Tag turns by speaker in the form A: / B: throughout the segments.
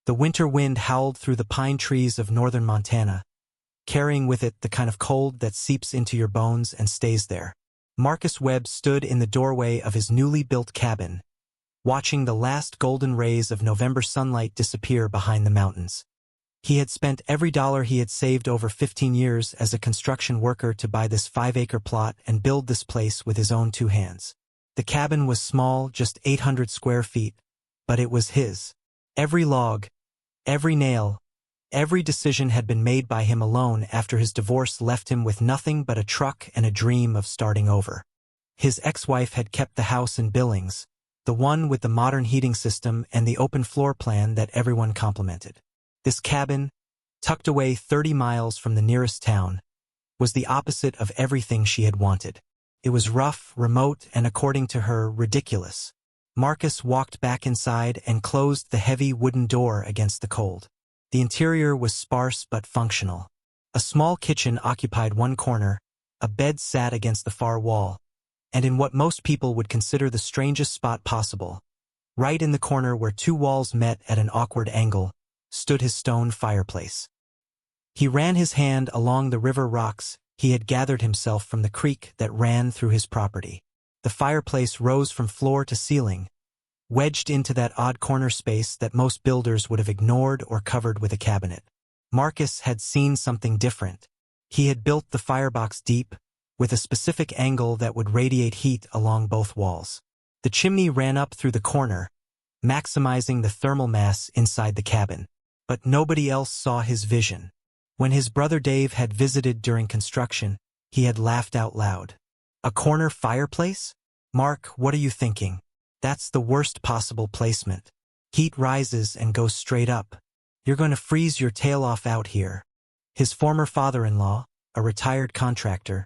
A: The winter wind howled through the pine trees of northern Montana, carrying with it the kind of cold that seeps into your bones and stays there. Marcus Webb stood in the doorway of his newly built cabin, watching the last golden rays of November sunlight disappear behind the mountains. He had spent every dollar he had saved over 15 years as a construction worker to buy this 5-acre plot and build this place with his own 2 hands. The cabin was small, just 800 square feet, but it was his. Every log, every nail, every decision had been made by him alone after his divorce left him with nothing but a truck and a dream of starting over. His ex-wife had kept the house in Billings, the one with the modern heating system and the open floor plan that everyone complimented. This cabin, tucked away 30 miles from the nearest town, was the opposite of everything she had wanted. It was rough, remote, and according to her, ridiculous. Marcus walked back inside and closed the heavy wooden door against the cold. The interior was sparse but functional. A small kitchen occupied one corner, a bed sat against the far wall, and in what most people would consider the strangest spot possible, right in the corner where 2 walls met at an awkward angle, stood his stone fireplace. He ran his hand along the river rocks he had gathered himself from the creek that ran through his property. The fireplace rose from floor to ceiling, wedged into that odd corner space that most builders would have ignored or covered with a cabinet. Marcus had seen something different. He had built the firebox deep, with a specific angle that would radiate heat along both walls. The chimney ran up through the corner, maximizing the thermal mass inside the cabin. But nobody else saw his vision. When his brother Dave had visited during construction, he had laughed out loud. "A corner fireplace? Mark, what are you thinking? That's the worst possible placement. Heat rises and goes straight up. You're going to freeze your tail off out here." His former father-in-law, a retired contractor,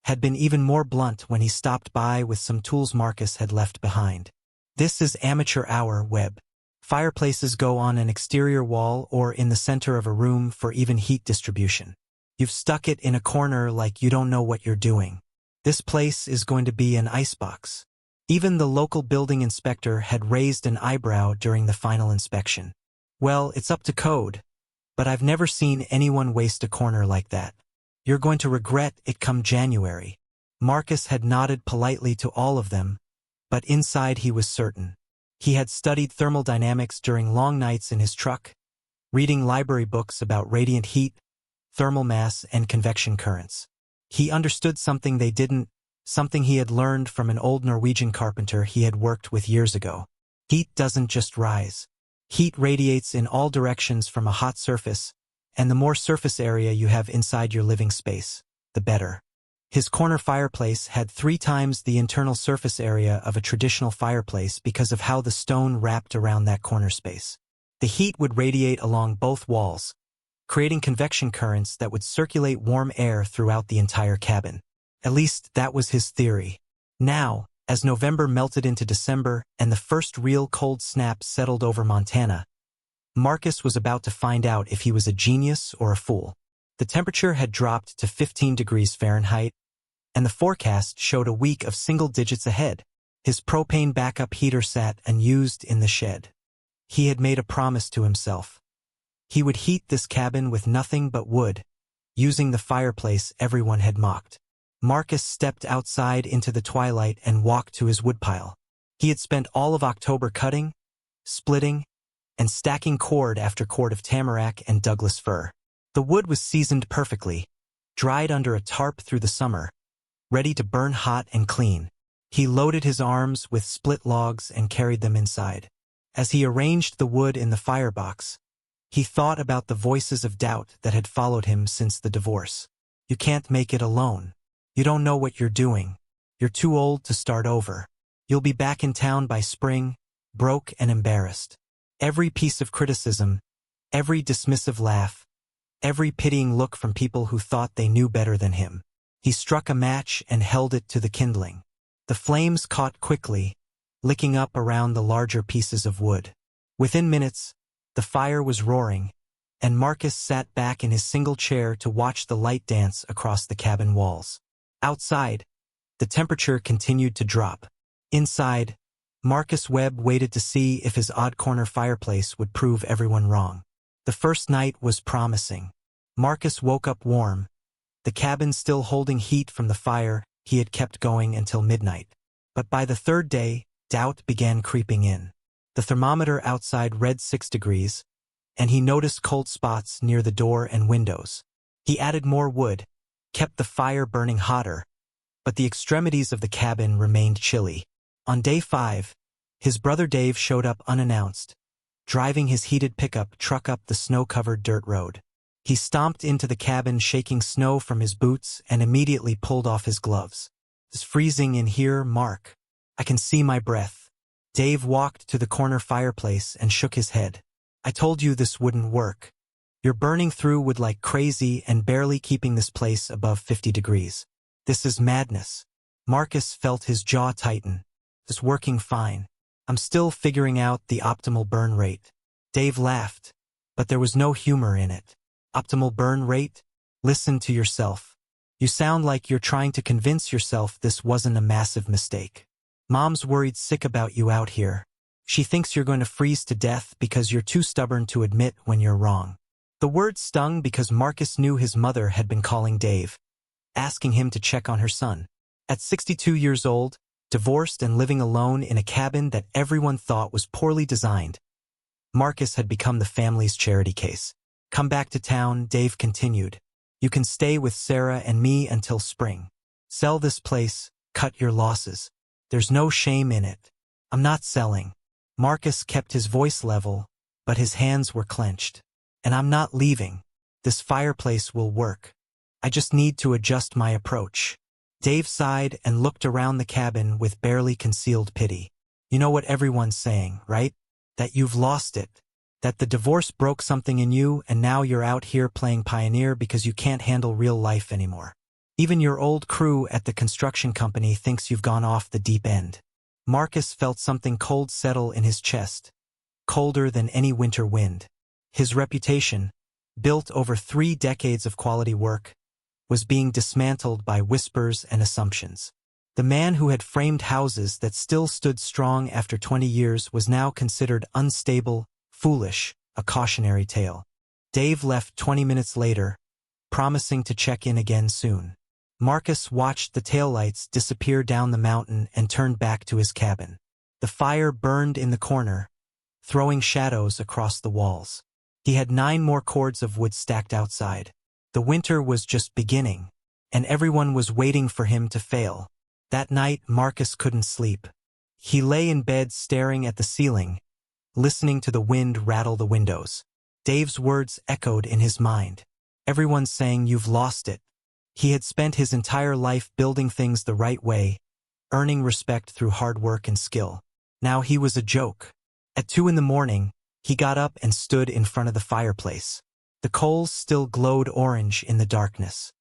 A: had been even more blunt when he stopped by with some tools Marcus had left behind. "This is amateur hour, Webb. Fireplaces go on an exterior wall or in the center of a room for even heat distribution. You've stuck it in a corner like you don't know what you're doing. This place is going to be an icebox." Even the local building inspector had raised an eyebrow during the final inspection. "Well, it's up to code, but I've never seen anyone waste a corner like that. You're going to regret it come January." Marcus had nodded politely to all of them, but inside he was certain. He had studied thermodynamics during long nights in his truck, reading library books about radiant heat, thermal mass, and convection currents. He understood something they didn't, something he had learned from an old Norwegian carpenter he had worked with years ago. Heat doesn't just rise. Heat radiates in all directions from a hot surface, and the more surface area you have inside your living space, the better. His corner fireplace had 3 times the internal surface area of a traditional fireplace because of how the stone wrapped around that corner space. The heat would radiate along both walls, creating convection currents that would circulate warm air throughout the entire cabin. At least that was his theory. Now, as November melted into December and the first real cold snap settled over Montana, Marcus was about to find out if he was a genius or a fool. The temperature had dropped to 15 degrees Fahrenheit, and the forecast showed a week of single digits ahead. His propane backup heater sat unused in the shed. He had made a promise to himself. He would heat this cabin with nothing but wood, using the fireplace everyone had mocked. Marcus stepped outside into the twilight and walked to his woodpile. He had spent all of October cutting, splitting, and stacking cord after cord of tamarack and Douglas fir. The wood was seasoned perfectly, dried under a tarp through the summer, ready to burn hot and clean. He loaded his arms with split logs and carried them inside. As he arranged the wood in the firebox, he thought about the voices of doubt that had followed him since the divorce. "You can't make it alone. You don't know what you're doing. You're too old to start over. You'll be back in town by spring, broke and embarrassed." Every piece of criticism, every dismissive laugh, every pitying look from people who thought they knew better than him. He struck a match and held it to the kindling. The flames caught quickly, licking up around the larger pieces of wood. Within minutes, the fire was roaring, and Marcus sat back in his single chair to watch the light dance across the cabin walls. Outside, the temperature continued to drop. Inside, Marcus Webb waited to see if his odd-corner fireplace would prove everyone wrong. The first night was promising. Marcus woke up warm, the cabin still holding heat from the fire he had kept going until midnight. But by the third day, doubt began creeping in. The thermometer outside read 6 degrees, and he noticed cold spots near the door and windows. He added more wood, kept the fire burning hotter, but the extremities of the cabin remained chilly. On day 5, his brother Dave showed up unannounced, driving his heated pickup truck up the snow-covered dirt road. He stomped into the cabin shaking snow from his boots and immediately pulled off his gloves. "It's freezing in here, Mark. I can see my breath." Dave walked to the corner fireplace and shook his head. "I told you this wouldn't work. You're burning through wood like crazy and barely keeping this place above 50 degrees. This is madness." Marcus felt his jaw tighten. "It's working fine. I'm still figuring out the optimal burn rate." Dave laughed, but there was no humor in it. "Optimal burn rate? Listen to yourself. You sound like you're trying to convince yourself this wasn't a massive mistake. Mom's worried sick about you out here. She thinks you're going to freeze to death because you're too stubborn to admit when you're wrong." The word stung because Marcus knew his mother had been calling Dave, asking him to check on her son. At 62 years old, divorced and living alone in a cabin that everyone thought was poorly designed, Marcus had become the family's charity case. "Come back to town," Dave continued. "You can stay with Sarah and me until spring. Sell this place, cut your losses. There's no shame in it. I'm not selling." Marcus kept his voice level, but his hands were clenched. "And I'm not leaving. This fireplace will work. I just need to adjust my approach." Dave sighed and looked around the cabin with barely concealed pity. "You know what everyone's saying, right? That you've lost it. That the divorce broke something in you and now you're out here playing pioneer because you can't handle real life anymore. Even your old crew at the construction company thinks you've gone off the deep end." Marcus felt something cold settle in his chest, colder than any winter wind. His reputation, built over 3 decades of quality work, was being dismantled by whispers and assumptions. The man who had framed houses that still stood strong after 20 years was now considered unstable, foolish, a cautionary tale. Dave left 20 minutes later, promising to check in again soon. Marcus watched the taillights disappear down the mountain and turned back to his cabin. The fire burned in the corner, throwing shadows across the walls. He had 9 more cords of wood stacked outside. The winter was just beginning, and everyone was waiting for him to fail. That night, Marcus couldn't sleep. He lay in bed staring at the ceiling, listening to the wind rattle the windows. Dave's words echoed in his mind. "Everyone's saying you've lost it." He had spent his entire life building things the right way, earning respect through hard work and skill. Now he was a joke. At 2 in the morning, he got up and stood in front of the fireplace. The coals still glowed orange in the darkness.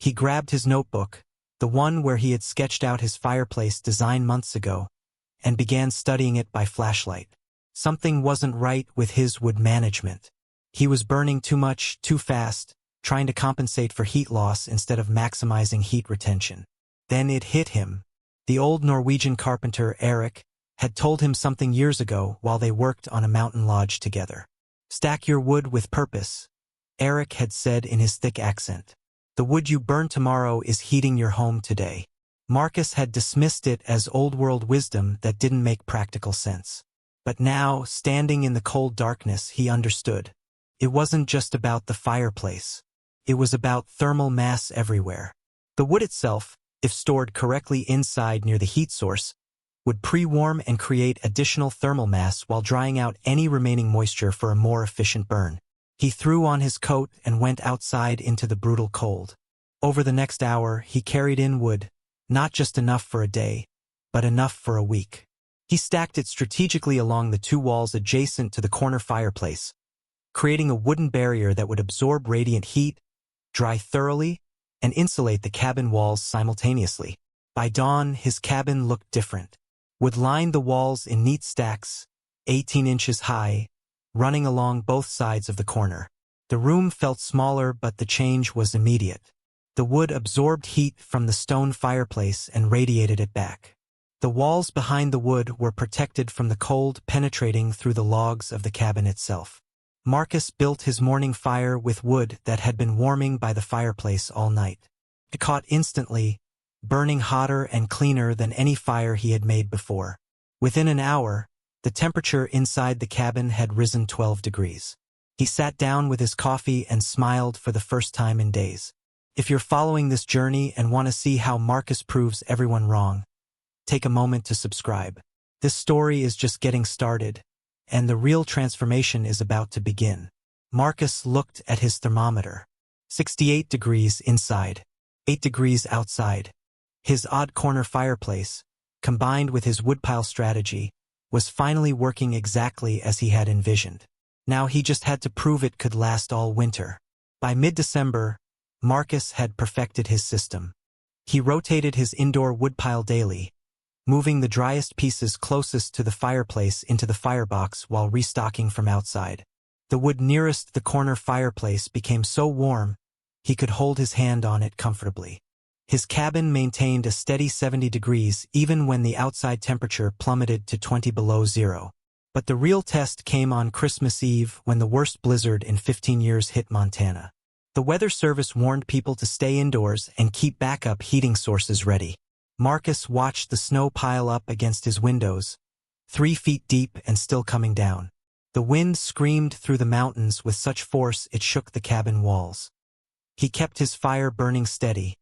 A: He grabbed his notebook, the one where he had sketched out his fireplace design months ago, and began studying it by flashlight. Something wasn't right with his wood management. He was burning too much, too fast, trying to compensate for heat loss instead of maximizing heat retention. Then it hit him. The old Norwegian carpenter, Eric, had told him something years ago while they worked on a mountain lodge together. "Stack your wood with purpose," Eric had said in his thick accent. "The wood you burn tomorrow is heating your home today." Marcus had dismissed it as old-world wisdom that didn't make practical sense. But now, standing in the cold darkness, he understood. It wasn't just about the fireplace. It was about thermal mass everywhere. The wood itself, if stored correctly inside near the heat source, would pre-warm and create additional thermal mass while drying out any remaining moisture for a more efficient burn. He threw on his coat and went outside into the brutal cold. Over the next hour, he carried in wood, not just enough for a day, but enough for a week. He stacked it strategically along the 2 walls adjacent to the corner fireplace, creating a wooden barrier that would absorb radiant heat, dry thoroughly, and insulate the cabin walls simultaneously. By dawn, his cabin looked different. Wood lined the walls in neat stacks, 18 inches high, running along both sides of the corner. The room felt smaller, but the change was immediate. The wood absorbed heat from the stone fireplace and radiated it back. The walls behind the wood were protected from the cold penetrating through the logs of the cabin itself. Marcus built his morning fire with wood that had been warming by the fireplace all night. It caught instantly, burning hotter and cleaner than any fire he had made before. Within an hour, the temperature inside the cabin had risen 12 degrees. He sat down with his coffee and smiled for the first time in days. If you're following this journey and want to see how Marcus proves everyone wrong, take a moment to subscribe. This story is just getting started, and the real transformation is about to begin. Marcus looked at his thermometer. 68 degrees inside, 8 degrees outside. His odd corner fireplace, combined with his woodpile strategy, was finally working exactly as he had envisioned. Now he just had to prove it could last all winter. By mid-December, Marcus had perfected his system. He rotated his indoor woodpile daily, moving the driest pieces closest to the fireplace into the firebox while restocking from outside. The wood nearest the corner fireplace became so warm, he could hold his hand on it comfortably. His cabin maintained a steady 70 degrees even when the outside temperature plummeted to 20 below zero. But the real test came on Christmas Eve when the worst blizzard in 15 years hit Montana. The Weather Service warned people to stay indoors and keep backup heating sources ready. Marcus watched the snow pile up against his windows, 3 feet deep and still coming down. The wind screamed through the mountains with such force it shook the cabin walls. He kept his fire burning steady,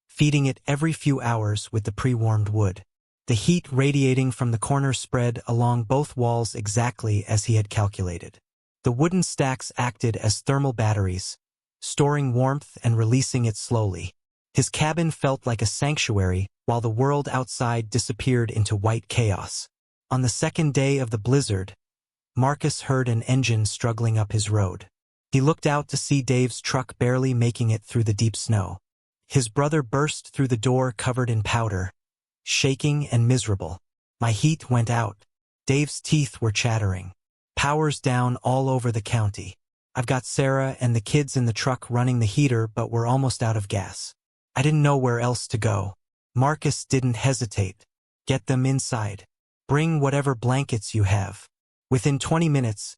A: feeding it every few hours with the pre-warmed wood. The heat radiating from the corner spread along both walls exactly as he had calculated. The wooden stacks acted as thermal batteries, storing warmth and releasing it slowly. His cabin felt like a sanctuary, while the world outside disappeared into white chaos. On the second day of the blizzard, Marcus heard an engine struggling up his road. He looked out to see Dave's truck barely making it through the deep snow. His brother burst through the door covered in powder, shaking and miserable. My heat went out. Dave's teeth were chattering. Power's down all over the county. I've got Sarah and the kids in the truck running the heater, but we're almost out of gas. I didn't know where else to go. Marcus didn't hesitate. Get them inside. Bring whatever blankets you have. Within 20 minutes,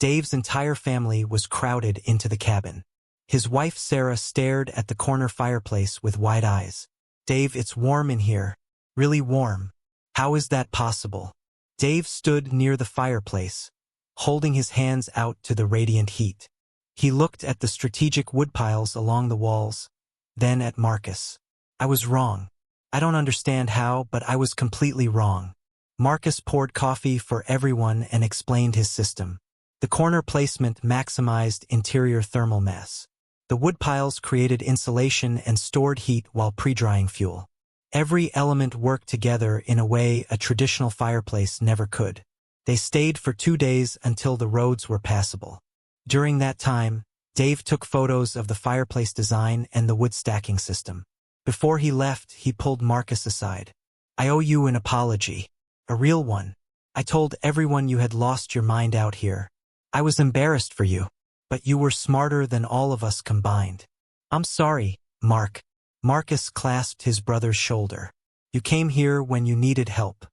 A: Dave's entire family was crowded into the cabin. His wife Sarah stared at the corner fireplace with wide eyes. Dave, it's warm in here. Really warm. How is that possible? Dave stood near the fireplace, holding his hands out to the radiant heat. He looked at the strategic woodpiles along the walls, then at Marcus. I was wrong. I don't understand how, but I was completely wrong. Marcus poured coffee for everyone and explained his system. The corner placement maximized interior thermal mass. The woodpiles created insulation and stored heat while pre-drying fuel. Every element worked together in a way a traditional fireplace never could. They stayed for 2 days until the roads were passable. During that time, Dave took photos of the fireplace design and the wood stacking system. Before he left, he pulled Marcus aside. I owe you an apology. A real one. I told everyone you had lost your mind out here. I was embarrassed for you, but you were smarter than all of us combined. I'm sorry, Mark. Marcus clasped his brother's shoulder. You came here when you needed help.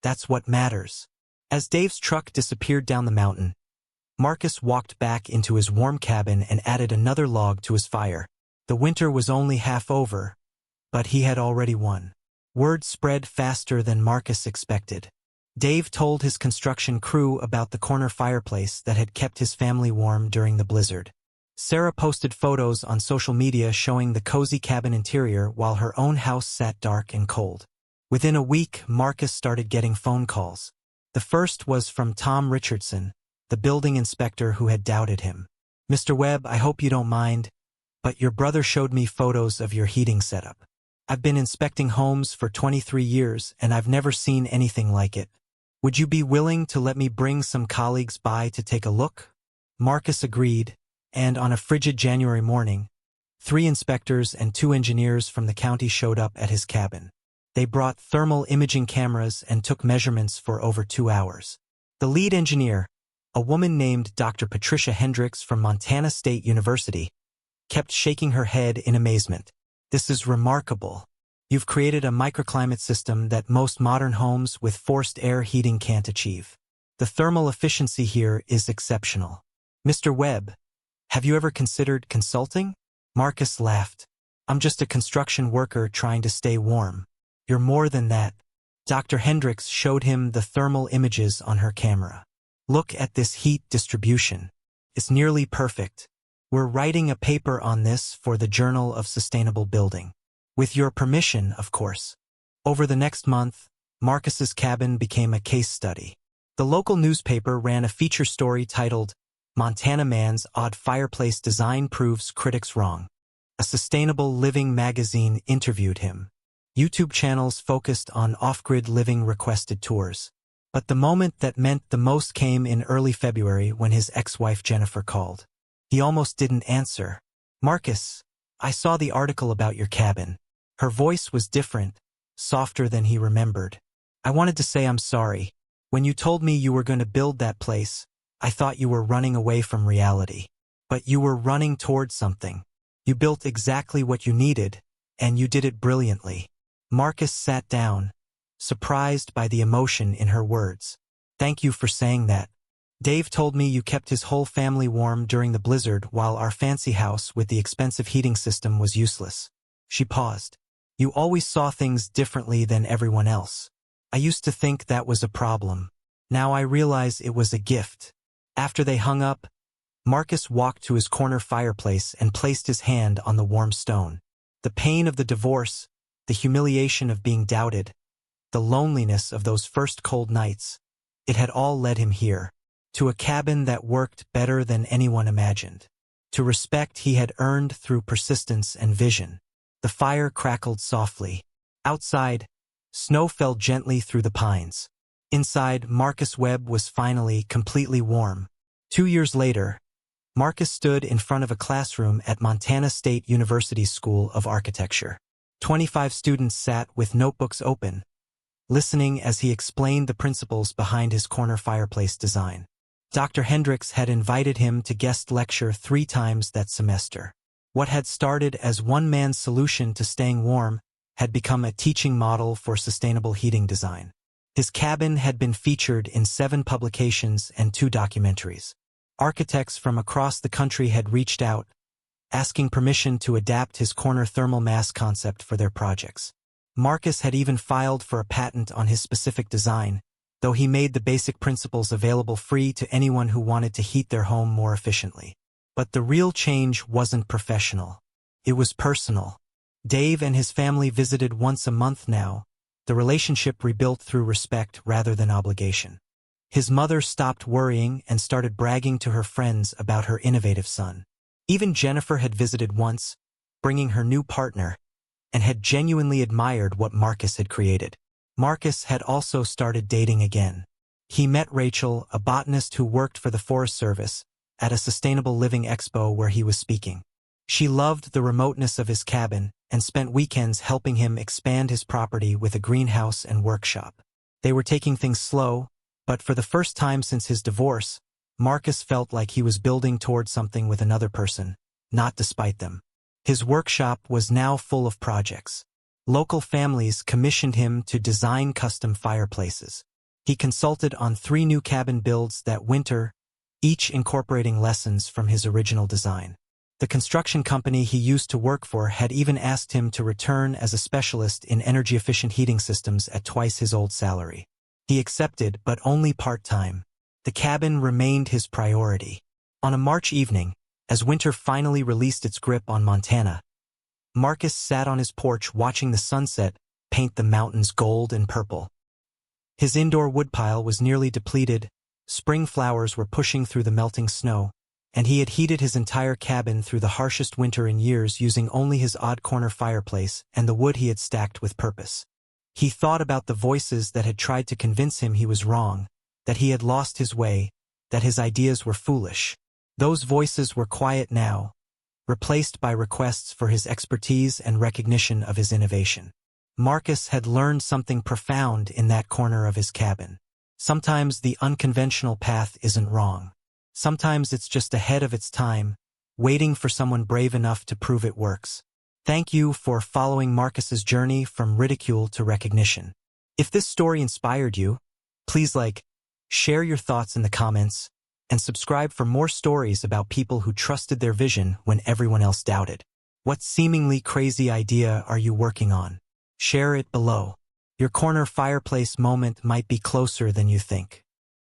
A: That's what matters. As Dave's truck disappeared down the mountain, Marcus walked back into his warm cabin and added another log to his fire. The winter was only half over, but he had already won. Word spread faster than Marcus expected. Dave told his construction crew about the corner fireplace that had kept his family warm during the blizzard. Sarah posted photos on social media showing the cozy cabin interior while her own house sat dark and cold. Within a week, Marcus started getting phone calls. The first was from Tom Richardson, the building inspector who had doubted him. Mr. Webb, I hope you don't mind, but your brother showed me photos of your heating setup. I've been inspecting homes for 23 years and I've never seen anything like it. Would you be willing to let me bring some colleagues by to take a look? Marcus agreed, and on a frigid January morning, 3 inspectors and 2 engineers from the county showed up at his cabin. They brought thermal imaging cameras and took measurements for over 2 hours. The lead engineer, a woman named Dr. Patricia Hendricks from Montana State University, kept shaking her head in amazement. This is remarkable. You've created a microclimate system that most modern homes with forced air heating can't achieve. The thermal efficiency here is exceptional. Mr. Webb, have you ever considered consulting? Marcus laughed. I'm just a construction worker trying to stay warm. You're more than that. Dr. Hendricks showed him the thermal images on her camera. Look at this heat distribution. It's nearly perfect. We're writing a paper on this for the Journal of Sustainable Building. With your permission, of course. Over the next month, Marcus's cabin became a case study. The local newspaper ran a feature story titled, "Montana Man's Odd Fireplace Design Proves Critics Wrong." A Sustainable Living magazine interviewed him. YouTube channels focused on off-grid living requested tours. But the moment that meant the most came in early February when his ex-wife Jennifer called. He almost didn't answer. "Marcus, I saw the article about your cabin." Her voice was different, softer than he remembered. "I wanted to say I'm sorry. When you told me you were going to build that place, I thought you were running away from reality. But you were running towards something. You built exactly what you needed, and you did it brilliantly." Marcus sat down, surprised by the emotion in her words. "Thank you for saying that. Dave told me you kept his whole family warm during the blizzard while our fancy house with the expensive heating system was useless." She paused. "You always saw things differently than everyone else. I used to think that was a problem. Now I realize it was a gift." After they hung up, Marcus walked to his corner fireplace and placed his hand on the warm stone. The pain of the divorce, the humiliation of being doubted, the loneliness of those first cold nights, it had all led him here, to a cabin that worked better than anyone imagined, to respect he had earned through persistence and vision. The fire crackled softly. Outside, snow fell gently through the pines. Inside, Marcus Webb was finally completely warm. 2 years later, Marcus stood in front of a classroom at Montana State University's School of Architecture. 25 students sat with notebooks open, listening as he explained the principles behind his corner fireplace design. Dr. Hendricks had invited him to guest lecture 3 times that semester. What had started as one man's solution to staying warm had become a teaching model for sustainable heating design. His cabin had been featured in 7 publications and 2 documentaries. Architects from across the country had reached out, asking permission to adapt his corner thermal mass concept for their projects. Marcus had even filed for a patent on his specific design, though he made the basic principles available free to anyone who wanted to heat their home more efficiently. But the real change wasn't professional. It was personal. Dave and his family visited once a month now, the relationship rebuilt through respect rather than obligation. His mother stopped worrying and started bragging to her friends about her innovative son. Even Jennifer had visited once, bringing her new partner, and had genuinely admired what Marcus had created. Marcus had also started dating again. He met Rachel, a botanist who worked for the Forest Service, at a sustainable living expo where he was speaking. She loved the remoteness of his cabin and spent weekends helping him expand his property with a greenhouse and workshop. They were taking things slow, but for the first time since his divorce, Marcus felt like he was building towards something with another person, not despite them. His workshop was now full of projects. Local families commissioned him to design custom fireplaces. He consulted on 3 new cabin builds that winter, each incorporating lessons from his original design. The construction company he used to work for had even asked him to return as a specialist in energy-efficient heating systems at twice his old salary. He accepted, but only part-time. The cabin remained his priority. On a March evening, as winter finally released its grip on Montana, Marcus sat on his porch watching the sunset paint the mountains gold and purple. His indoor woodpile was nearly depleted, spring flowers were pushing through the melting snow, and he had heated his entire cabin through the harshest winter in years using only his odd corner fireplace and the wood he had stacked with purpose. He thought about the voices that had tried to convince him he was wrong, that he had lost his way, that his ideas were foolish. Those voices were quiet now, replaced by requests for his expertise and recognition of his innovation. Marcus had learned something profound in that corner of his cabin. Sometimes the unconventional path isn't wrong. Sometimes it's just ahead of its time, waiting for someone brave enough to prove it works. Thank you for following Marcus's journey from ridicule to recognition. If this story inspired you, please share your thoughts in the comments, and subscribe for more stories about people who trusted their vision when everyone else doubted. What seemingly crazy idea are you working on? Share it below. Your corner fireplace moment might be closer than you think.